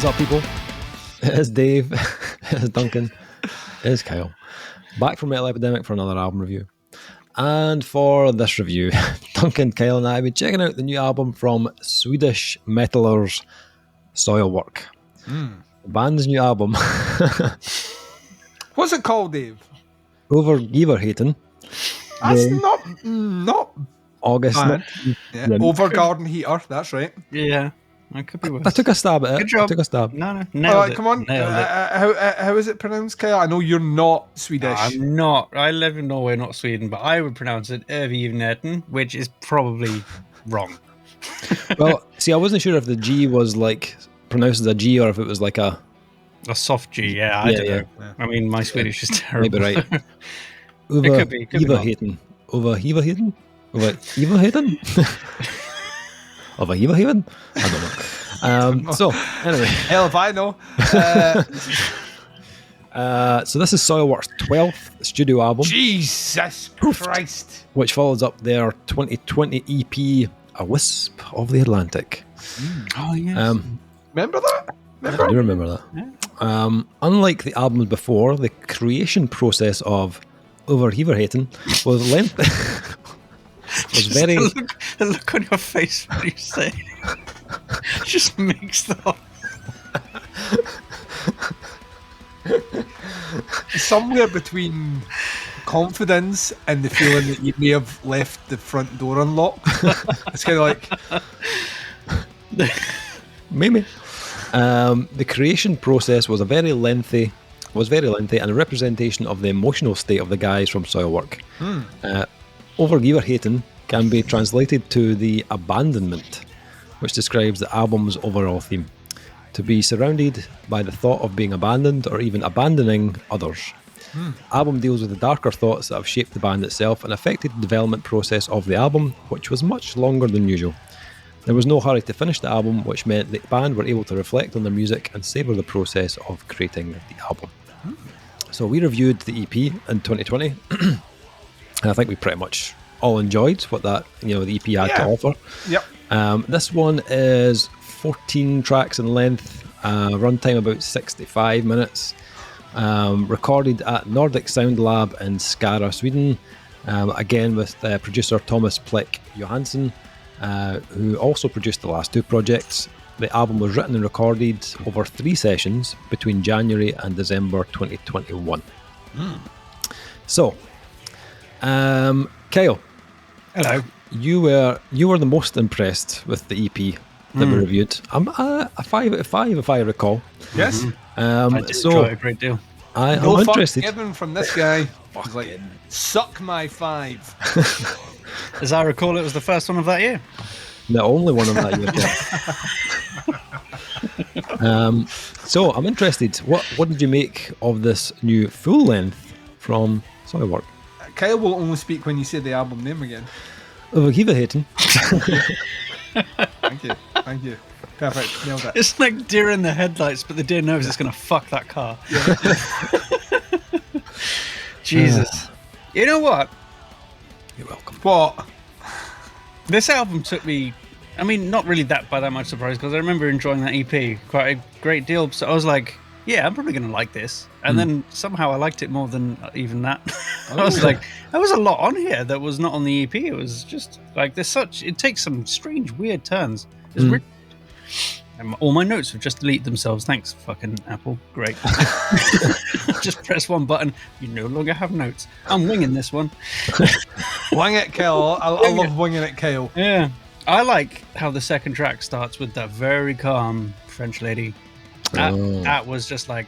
What's up, people? It's Dave, it's Duncan, it's Kyle. Back from Metal Epidemic for another album review. And for this review, Duncan, Kyle, and I have been checking out the new album from Swedish metalers Soilwork. The band's new album. What's it called, Dave? Övergivenheten. That's not August. bad. Yeah. Over Garden Heater, that's right. Yeah, that could be worse. I took a stab at it. Good job. I took a stab. No, nailed it. Come on. Nailed it. How is it pronounced, Kyle? I know you're not Swedish. I'm not. I live in Norway, not Sweden, but I would pronounce it Övergivenheten, which is probably wrong. Well, see, I wasn't sure if the G was like pronounced as a G or if it was like a soft G, yeah, I don't know. Yeah. I mean, my Swedish is terrible. maybe right. It could be not. Övergivenheten? Övergivenheten? Övergivenheten? I don't know. So, anyway. Hell if I know. So this is Soilwork's 12th studio album, Jesus Christ. which follows up their 2020 EP, A Wisp of the Atlantic. Oh, yes. Remember that? I do remember that. Yeah. Unlike the albums before, the creation process of Övergivenheten was was very... The look on your face when you say it just makes the Somewhere between confidence and the feeling that you may have left the front door unlocked. It's kind of like... Maybe. The creation process was very lengthy, and a representation of the emotional state of the guys from Soilwork. Övergivenheten can be translated to the abandonment, which describes the album's overall theme. To be surrounded by the thought of being abandoned or even abandoning others. The album deals with the darker thoughts that have shaped the band itself and affected the development process of the album, which was much longer than usual. There was no hurry to finish the album, which meant the band were able to reflect on their music and savour the process of creating the album. So we reviewed the EP in 2020, and I think we pretty much all enjoyed what that the EP had to offer. Yep. This one is 14 tracks in length, runtime about 65 minutes. Recorded at Nordic Sound Lab in Skara, Sweden. Again with producer Thomas Plick Johansson, who also produced the last two projects. The album was written and recorded over 3 sessions between January and December 2021. So, Kyle. Hello. You were the most impressed with the EP that we reviewed. I'm a 5 out of 5 if I recall. Yes. I did enjoy it a great deal. I'm No fuck interested. given from this guy. He's like, suck my 5. As I recall, it was the first one of that year. The only one of that year. So I'm interested. What did you make of this new full length from Soilwork? Kyle will only speak when you say the album name again. Övergivenheten. Thank you. Perfect. Nailed it. It's like deer in the headlights, but the deer knows it's going to fuck that car. Jesus. You know what? You're welcome. What? This album took me, I mean, not really that by that much surprise, because I remember enjoying that EP quite a great deal. So I was like, yeah, I'm probably going to like this. And then somehow I liked it more than even that. I was like, there was a lot on here that was not on the EP. It was just like, it takes some strange, weird turns. It's weird. And all my notes have just deleted themselves. Thanks, fucking Apple. Great. Just press one button. You no longer have notes. I'm winging this one. Wing it, Kyle. I love winging it, Kyle. Yeah. I like how the second track starts with that very calm French lady. That was just like,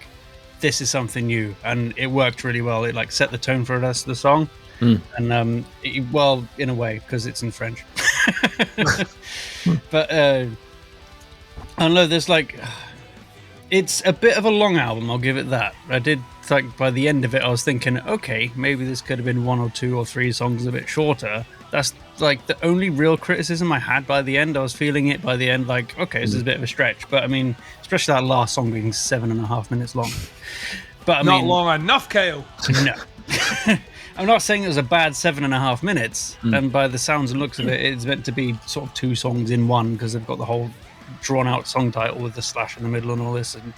this is something new, and it worked really well. It like set the tone for the rest of the song, and well, in a way, because it's in French. But I don't know. There's like, it's a bit of a long album. I'll give it that. I did like by the end of it, I was thinking, okay, maybe this could have been 1 or 2 or 3 songs a bit shorter. That's like the only real criticism I had by the end. I was feeling it by the end, like, okay, this is a bit of a stretch. But I mean, especially that last song being 7.5 minutes long. But I Not mean, long enough, Kale. No. I'm not saying it was a bad 7.5 minutes. And by the sounds and looks of it, it's meant to be sort of 2 songs in one, because they've got the whole drawn out song title with the slash in the middle and all this, and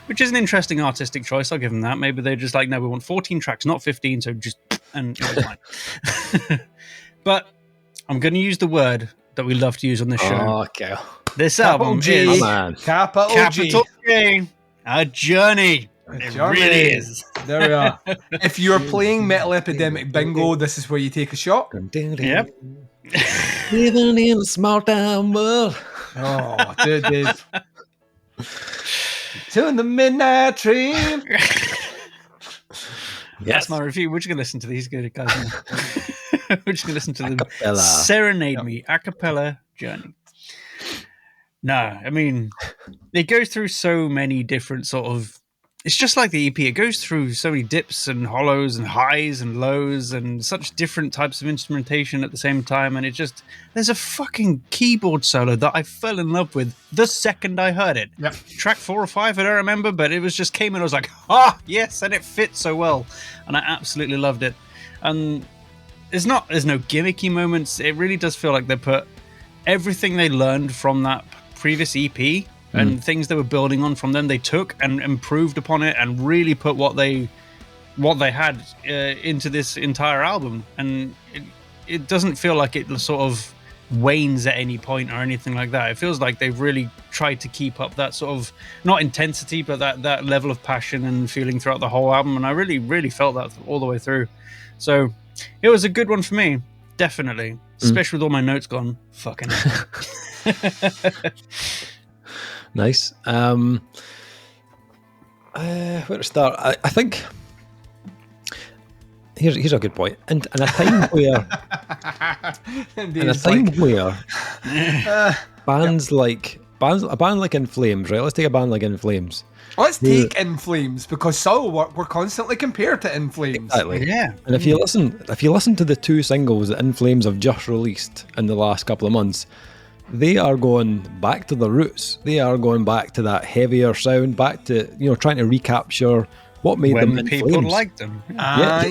which is an interesting artistic choice. I'll give them that. Maybe they're just like, no, we want 14 tracks, not 15, so just, and it was fine. But I'm going to use the word that we love to use on this show. Oh, okay. This album G. is Capital G. A journey. It really is. There we are. If you're playing Metal Epidemic Bingo, this is where you take a shot. Yep. Living in a small town world. Oh, dude. To the midnight train. That's my review. We're just going to listen to these good guys now. We're just going to listen to them serenade me. A cappella journey. No, I mean, it goes through so many different sort of... It's just like the EP. It goes through so many dips and hollows and highs and lows and such different types of instrumentation at the same time. And it just... There's a fucking keyboard solo that I fell in love with the second I heard it. Yep. Track 4 or 5, I don't remember, but it was just came and I was like, yes, and it fit so well. And I absolutely loved it. And there's no gimmicky moments. It really does feel like they put everything they learned from that previous EP and things they were building on from them, they took and improved upon it and really put what they had into this entire album. And it doesn't feel like it sort of wanes at any point or anything like that. It feels like they've really tried to keep up that sort of, not intensity, but that level of passion and feeling throughout the whole album. And I really, really felt that all the way through. So it was a good one for me, definitely. Especially with all my notes gone. Fucking hell. Nice. Where to start? I think here's a good point. And a time where bands like a band like In Flames, right? Let's take a band like In Flames. Let's take In Flames, because Soilwork were constantly compared to In Flames. Exactly. Yeah. And if you listen to the 2 singles that In Flames have just released in the last couple of months, they are going back to the roots. They are going back to that heavier sound, back to trying to recapture what made them In people Flames. liked them. I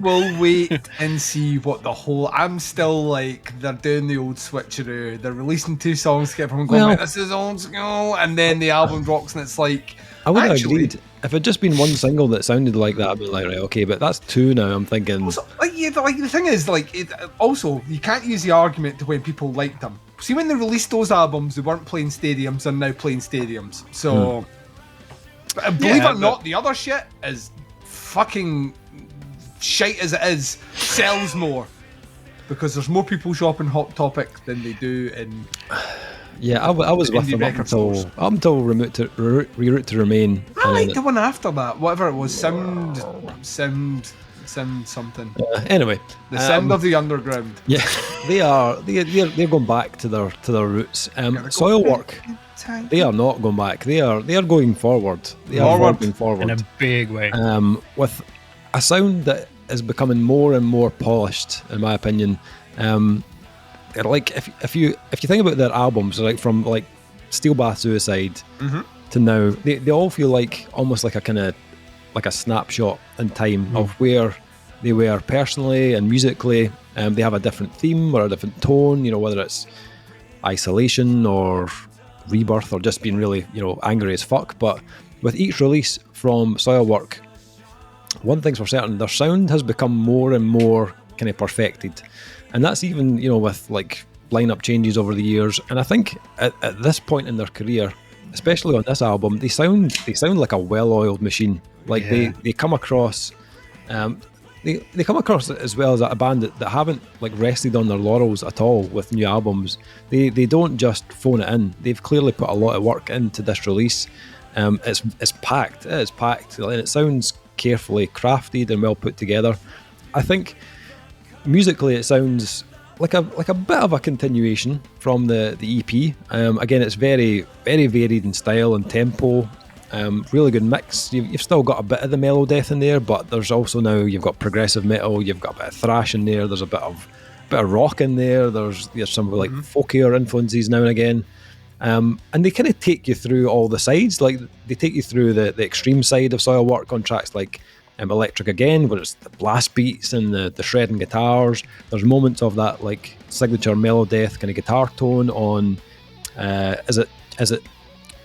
will wait and see what the whole... I'm still like, they're doing the old switcheroo. They're releasing 2 songs to get from going, this is old school, and then the album drops and it's like... I would have agreed. If it had just been one single that sounded like that, I'd be like, right, okay, but that's 2 now. I'm thinking... Also, the thing is, also, you can't use the argument to when people liked them. See, when they released those albums, they weren't playing stadiums, they're now playing stadiums. So... Believe it or not, the other shit is fucking shite as it is, sells more. Because there's more people shopping Hot Topic than they do in... Yeah, I was with them up until Reroute to Remain. I liked the one after that, whatever it was, Sound something. Anyway, the sound of the underground. Yeah, they're going back to their roots. Soilwork, they are not going back. They are going forward. They are moving forward in a big way. With a sound that is becoming more and more polished, in my opinion. Like if you think about their albums, like from like Steel Bath Suicide to now, they all feel like almost like a kind of like a snapshot in time of where they were personally and musically. They have a different theme or a different tone, whether it's isolation or rebirth or just being really, angry as fuck. But with each release from Soilwork, one thing's for certain, their sound has become more and more kind of perfected. And that's even, with like lineup changes over the years. And I think at this point in their career, especially on this album, they sound like a well-oiled machine. Like they come across, they come across as well as a band that haven't like rested on their laurels at all with new albums. They don't just phone it in. They've clearly put a lot of work into this release. It's packed. It is packed, and it sounds carefully crafted and well put together. I think musically it sounds like a bit of a continuation from the EP. Again, it's very, very varied in style and tempo. Really good mix. You've still got a bit of the Melodeath in there, but there's also now you've got progressive metal, you've got a bit of thrash in there, there's a bit of rock in there, there's some like folkier influences now and again. And they kind of take you through all the sides. Like they take you through the extreme side of Soilwork on tracks like Electric Again, where it's the blast beats and the shredding guitars. There's moments of that like signature Melodeath kind of guitar tone on is it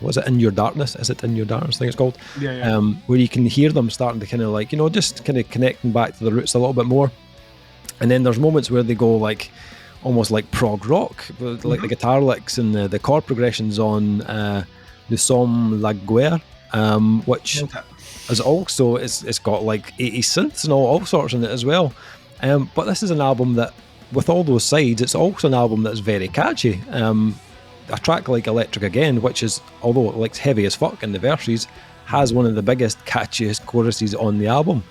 was it In Your Darkness? Is it In Your Darkness? I think it's called. Yeah. Where you can hear them starting to kind of like, just kind of connecting back to the roots a little bit more. And then there's moments where they go like almost like prog rock, with like the guitar licks and the chord progressions on Nous sommes la guerre, which is also it's got like 80 synths and all sorts in it as well. But this is an album that, with all those sides, it's also an album that's very catchy. A track like Electric Again, which is, although it's heavy as fuck in the verses, has one of the biggest, catchiest choruses on the album.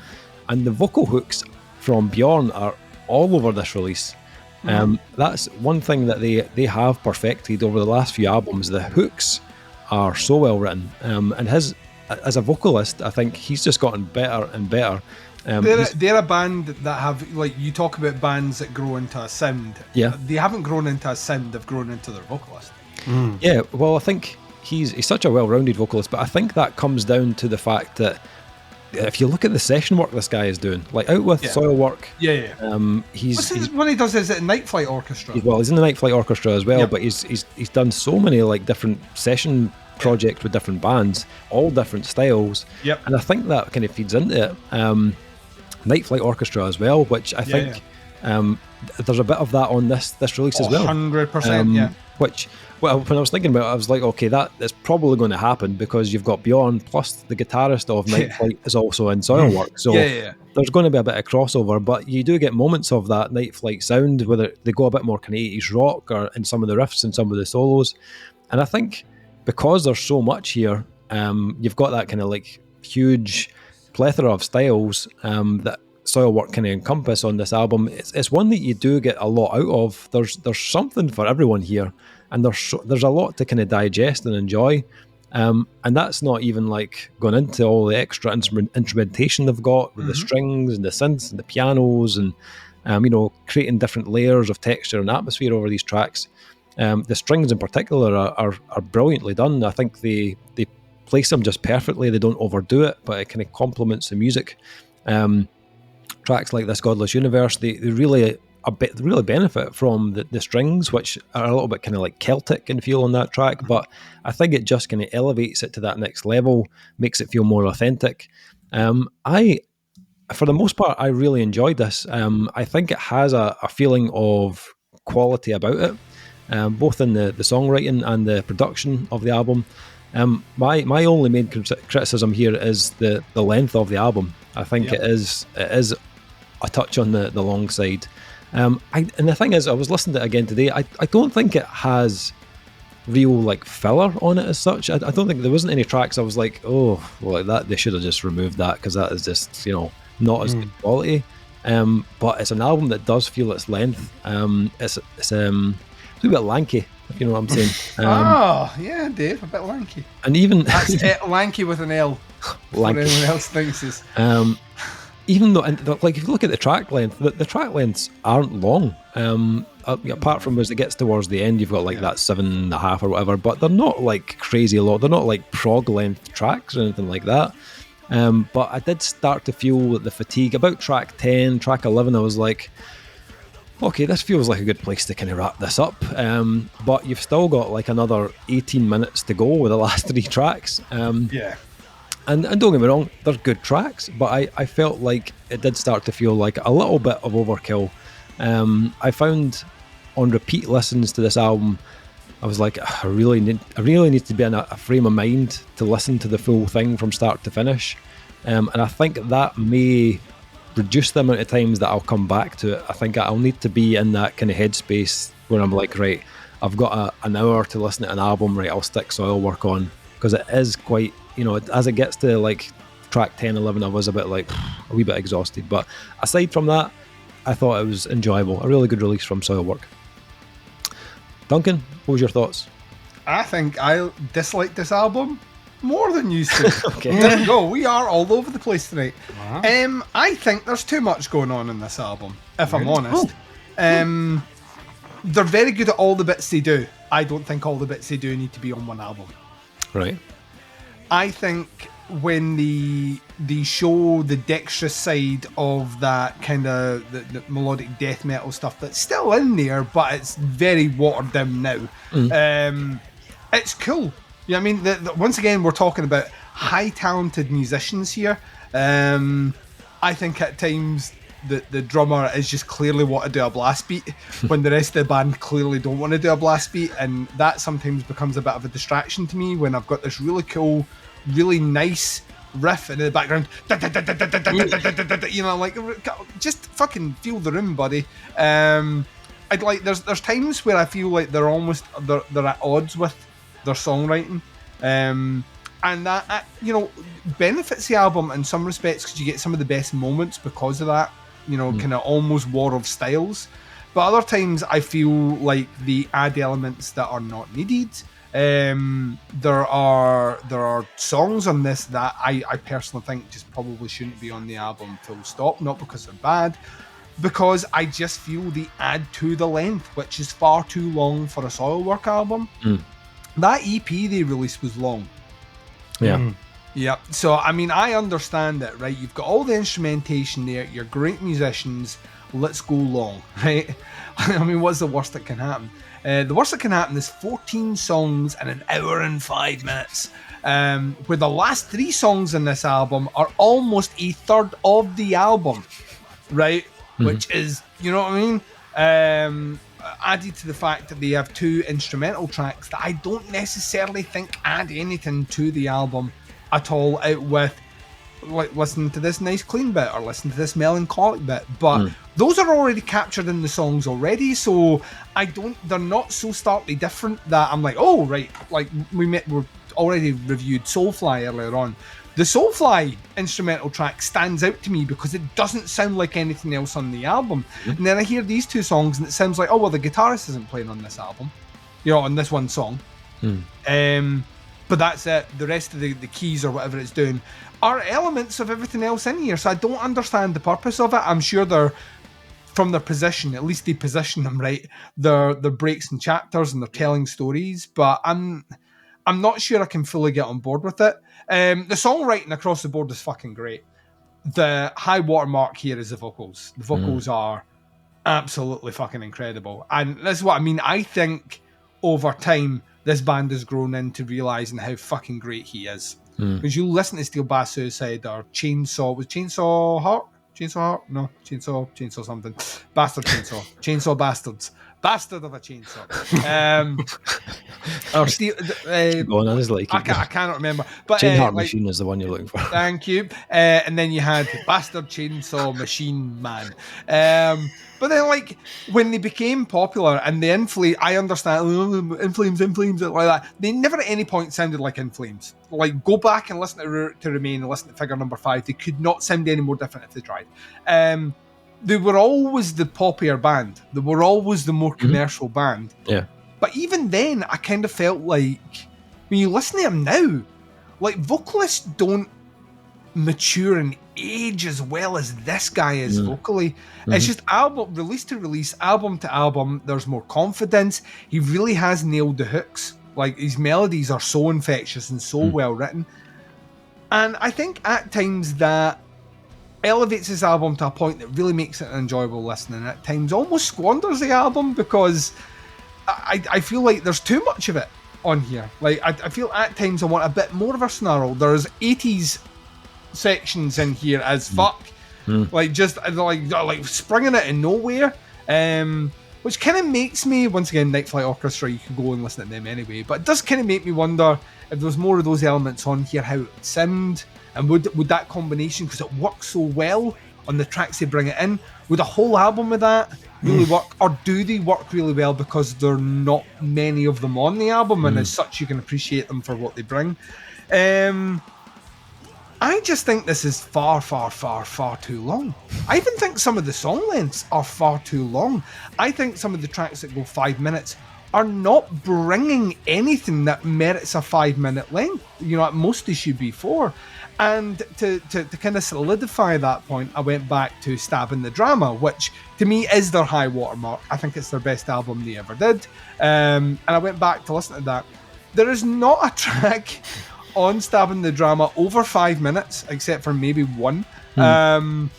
And the vocal hooks from Bjorn are all over this release. That's one thing that they have perfected over the last few albums. The hooks are so well written. And his, as a vocalist, I think he's just gotten better and better. They're a band that have, like, you talk about bands that grow into a sound. Yeah. They haven't grown into a sound, they've grown into their vocalist. Yeah, well, I think he's such a well-rounded vocalist, but I think that comes down to the fact that if you look at the session work this guy is doing, like out with Soilwork, What's one he does is at Night Flight Orchestra. He's in the Night Flight Orchestra as well, but he's done so many like different session projects with different bands, all different styles, and I think that kind of feeds into it. Night Flight Orchestra as well, which I think there's a bit of that on this release as well. 100%, Which, well, when I was thinking about it, I was like, okay, that is probably going to happen because you've got Bjorn plus the guitarist of Night Flight is also in Soilwork. So there's going to be a bit of crossover, but you do get moments of that Night Flight sound where they go a bit more kind of 80s rock or in some of the riffs and some of the solos. And I think because there's so much here, you've got that kind of like huge plethora of styles that Soilwork kind of encompass on this album. It's one that you do get a lot out of. There's something for everyone here, and there's a lot to kind of digest and enjoy. And that's not even like going into all the extra instrumentation they've got with the strings and the synths and the pianos and creating different layers of texture and atmosphere over these tracks. The strings in particular are brilliantly done. I think they place them just perfectly. They don't overdo it, but it kind of complements the music. Tracks like This Godless Universe, they really benefit from the strings, which are a little bit kind of like Celtic in feel on that track, but I think it just kind of elevates it to that next level, makes it feel more authentic. For the most part, I really enjoyed this. I think it has a feeling of quality about it, both in the songwriting and the production of the album. My only main criticism here is the length of the album. I think it is a touch on the long side. And the thing is, I was listening to it again today. I don't think it has real like filler on it as such. I don't think there wasn't any tracks I was like, oh, well, that they should have just removed that because that is just not as good quality. But it's an album that does feel its length. It's a bit lanky, if you know what I'm saying. Dave, a bit lanky. And even that's it, lanky with an L. Lanky. What anyone else thinks is. Even though, like, if you look at the track length, the track lengths aren't long. Apart from as it gets towards the end, you've got like that 7.5 or whatever, but they're not like crazy long. They're not like prog length tracks or anything like that. But I did start to feel the fatigue about track 10, track 11. I was like, okay, this feels like a good place to kind of wrap this up. But you've still got like another 18 minutes to go with the last 3 tracks. And don't get me wrong, they're good tracks, but I felt like it did start to feel like a little bit of overkill. I found on repeat listens to this album, I was like, I really need to be in a frame of mind to listen to the full thing from start to finish. And I think that may reduce the amount of times that I'll come back to it. I think I'll need to be in that kind of headspace where I'm like, right, I've got an hour to listen to an album, right, I'll stick Soilwork on, because it is quite, as it gets to like track 10, 11, I was a bit like a wee bit exhausted. But aside from that, I thought it was enjoyable. A really good release from Soilwork. Duncan, what was your thoughts? I think I disliked this album more than used to. Okay. There we go. We are all over the place tonight. Wow. I think there's too much going on in this album, if I'm honest. They're very good at all the bits they do. I don't think all the bits they do need to be on one album. Right. I think when they show the dexterous side of that kind of the melodic death metal stuff that's still in there, but it's very watered down now. It's cool. Yeah, I mean, once again, we're talking about high talented musicians here. I think at times the drummer is just clearly want to do a blast beat when the rest of the band clearly don't want to do a blast beat, and that sometimes becomes a bit of a distraction to me when I've got this really cool, really nice riff in the background. You know, like, just fucking feel the room, buddy. I'd like there's times where I feel like they're at odds with their songwriting, and that you know, benefits the album in some respects because you get some of the best moments because of that. You know, kind of almost war of styles. But other times I feel like they add elements that are not needed. There are songs on this that I personally think just probably shouldn't be on the album full stop. Not because they're bad, because I just feel they add to the length, which is far too long for a Soilwork album. That EP they released was long. Yeah. Yep. So, I mean, I understand it, right? You've got all the instrumentation there. You're great musicians. Let's go long, right? I mean, what's the worst that can happen? The worst that can happen is 14 songs and 1 hour and 5 minutes. Where the last 3 songs in this album are almost a third of the album, right? Which is, you know what I mean? Added to the fact that they have 2 instrumental tracks that I don't necessarily think add anything to the album at all, out with like listening to this nice clean bit or listen to this melancholic bit, but those are already captured in the songs already, so they're not so starkly different that I'm like, oh right, like we're already reviewed Soulfly earlier on. The Soulfly instrumental track stands out to me because it doesn't sound like anything else on the album. And then I hear these 2 songs and it sounds like, oh well, the guitarist isn't playing on this album, you know, on this one song. But that's it. The rest of the keys or whatever it's doing are elements of everything else in here. So I don't understand the purpose of it. I'm sure they're, from their position, at least they position them right. They're breaks and chapters and they're telling stories. But I'm not sure I can fully get on board with it. The songwriting across the board is fucking great. The high watermark here is the vocals. The vocals are absolutely fucking incredible. And that's what I mean. I think over time, this band has grown into realising how fucking great he is. Because you listen to Steel Bass Suicide or Chainsaw Heart? No, Chainsaw something. Bastard Chainsaw. Chainsaw Bastards. Bastard of a Chainsaw. Or Steel... I cannot remember. But Chain Heart Machine is the one you're looking for. Thank you. And then you had Bastard Chainsaw Machine Man. But then, like, when they became popular and the I understand, In Flames, like that. They never at any point sounded like In Flames. Like, go back and listen to Remain and listen to Figure Number 5. They could not sound any more different if they tried. They were always the poppier band. They were always the more commercial band. Yeah. But even then, I kind of felt like, when you listen to them now, like, vocalists don't mature and age as well as this guy is vocally. It's just release to release, album to album, there's more confidence. He really has nailed the hooks. Like, his melodies are so infectious and so well written. And I think at times that elevates his album to a point that really makes it an enjoyable listen, and at times almost squanders the album because I feel like there's too much of it on here. Like, I feel at times I want a bit more of a snarl. There's 80s sections in here as fuck, like just like springing it in nowhere, which kind of makes me, once again, Night Flight Orchestra, you can go and listen to them anyway, but it does kind of make me wonder if there's more of those elements on here, how it would sound, and would that combination, because it works so well on the tracks they bring it in, would a whole album of that really work, or do they work really well because there are not many of them on the album, and as such you can appreciate them for what they bring. I just think this is far, far, far, far too long. I even think some of the song lengths are far too long. I think some of the tracks that go 5 minutes are not bringing anything that merits a 5 minute length. You know, at most they should be 4. And to kind of solidify that point, I went back to Stab in the Drama, which to me is their high watermark. I think it's their best album they ever did. And I went back to listen to that. There is not a track on Stabbing the Drama over 5 minutes, except for maybe one. And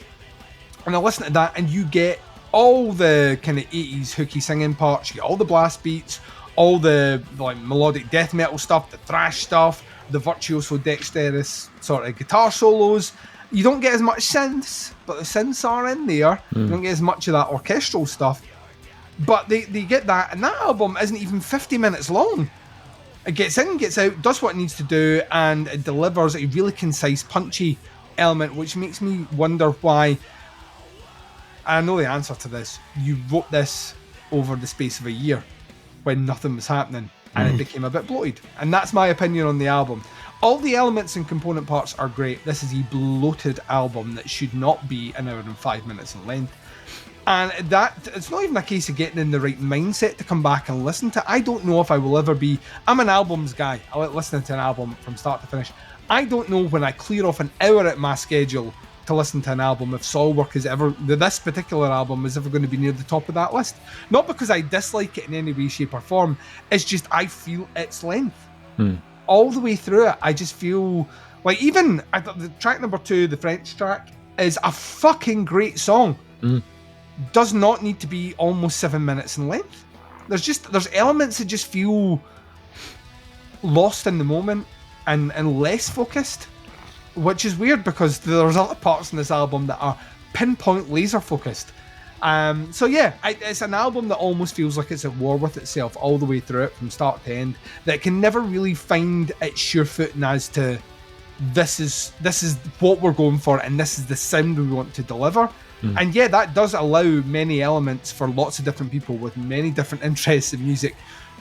I listen to that, and you get all the kind of 80s hooky singing parts. You get all the blast beats, all the like melodic death metal stuff, the thrash stuff, the virtuoso dexterous sort of guitar solos. You don't get as much synths, but the synths are in there. You don't get as much of that orchestral stuff. But they get that, and that album isn't even 50 minutes long. It gets in, gets out, does what it needs to do, and it delivers a really concise, punchy element, which makes me wonder why. I know the answer to this. You wrote this over the space of a year when nothing was happening, and it became a bit bloated. And that's my opinion on the album. All the elements and component parts are great. This is a bloated album that should not be an hour and 5 minutes in length. And that, it's not even a case of getting in the right mindset to come back and listen to. I don't know if I will ever be. I'm an albums guy. I like listening to an album from start to finish. I don't know when I clear off an hour at my schedule to listen to an album if Soilwork is ever, this particular album is ever going to be near the top of that list. Not because I dislike it in any way, shape or form. It's just I feel its length. All the way through it, I just feel like even I thought the track number 2, the French track, is a fucking great song. Does not need to be almost 7 minutes in length. There's elements that just feel lost in the moment and less focused, which is weird because there's other parts in this album that are pinpoint laser focused. So yeah, it's an album that almost feels like it's at war with itself all the way through it from start to end, that can never really find its sure footing as to this is what we're going for and this is the sound we want to deliver. And yeah, that does allow many elements for lots of different people with many different interests in music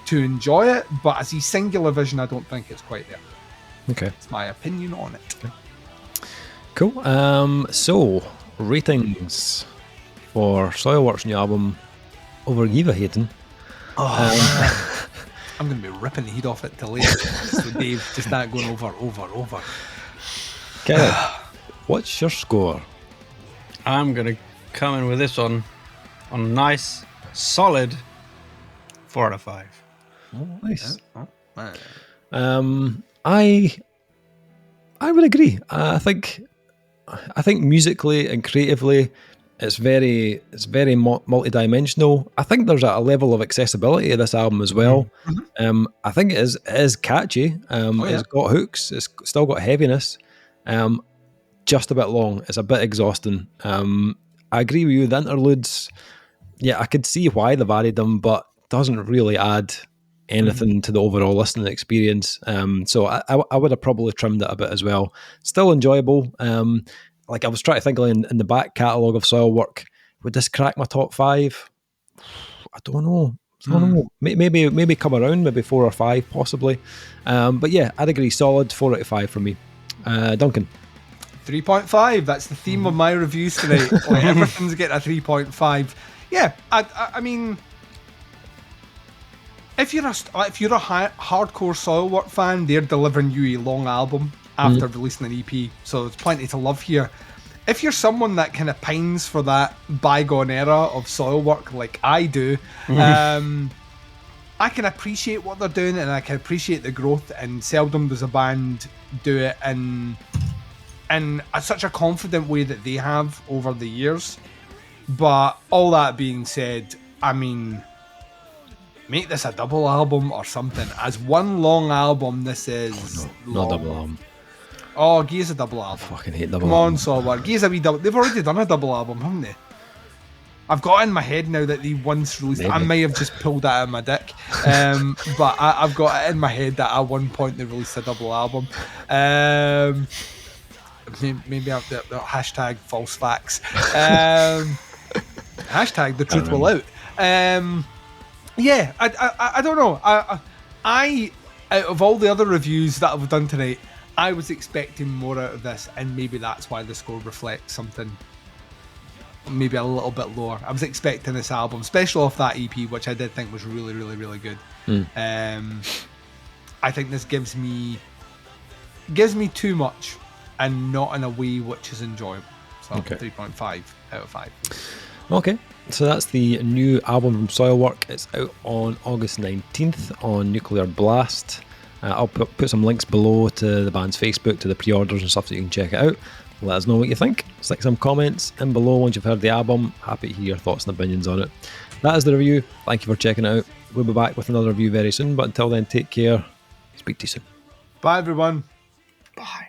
to enjoy it, but as a singular vision, I don't think it's quite there. Okay. It's my opinion on it. Okay. Cool. So, ratings for Soilwork's new album, Övergivenheten. I'm going to be ripping the heat off it till later. So Dave, just that going over. Okay. What's your score? I'm going to come in with this one on a nice, solid 4 out of 5. Oh, nice. I would agree. I think musically and creatively, it's very multi-dimensional. I think there's a level of accessibility to this album as well. I think it is catchy. It's got hooks. It's still got heaviness. Just a bit long. It's a bit exhausting. I agree with you. The interludes, yeah, I could see why they've added them, but doesn't really add anything to the overall listening experience. So I would have probably trimmed it a bit as well. Still enjoyable. Like I was trying to think in the back catalogue of Soilwork, would this crack my top 5? I don't know. Maybe come around, maybe 4 or 5 possibly. But yeah, I'd agree. Solid 4 out of 5 for me. Duncan. 3.5. That's the theme of my reviews tonight. Like, everything's getting a 3.5. Yeah, I mean, if you're a hardcore Soilwork fan, they're delivering you a long album after releasing an EP, so there's plenty to love here. If you're someone that kind of pines for that bygone era of Soilwork like I do, I can appreciate what they're doing and I can appreciate the growth, and seldom does a band do it in such a confident way that they have over the years. But all that being said, I mean, make this a double album or something. As one long album, this is not double album. Oh, Gee's a double album. I fucking hate double Come album. on, Soilwork. Gee's a wee double. They've already done a double album, haven't they? I've got in my head now that they once released. Maybe. I may have just pulled that out of my dick, but I've got it in my head that at one point they released a double album. Maybe I've got hashtag false facts. Hashtag the truth will out. Yeah, I don't know. I out of all the other reviews that I've done tonight, I was expecting more out of this, and maybe that's why the score reflects something maybe a little bit lower. I was expecting this album, especially off that EP, which I did think was really, really, really good. I think this gives me too much, and not in a way which is enjoyable. So Okay. 3.5 out of 5. Okay, so that's the new album from Soilwork. It's out on August 19th on Nuclear Blast. I'll put some links below to the band's Facebook, to the pre-orders and stuff, so you can check it out. Let us know what you think. Stick some comments in below once you've heard the album. Happy to hear your thoughts and opinions on it. That is the review. Thank you for checking it out. We'll be back with another review very soon, but until then, take care. Speak to you soon. Bye, everyone. Bye.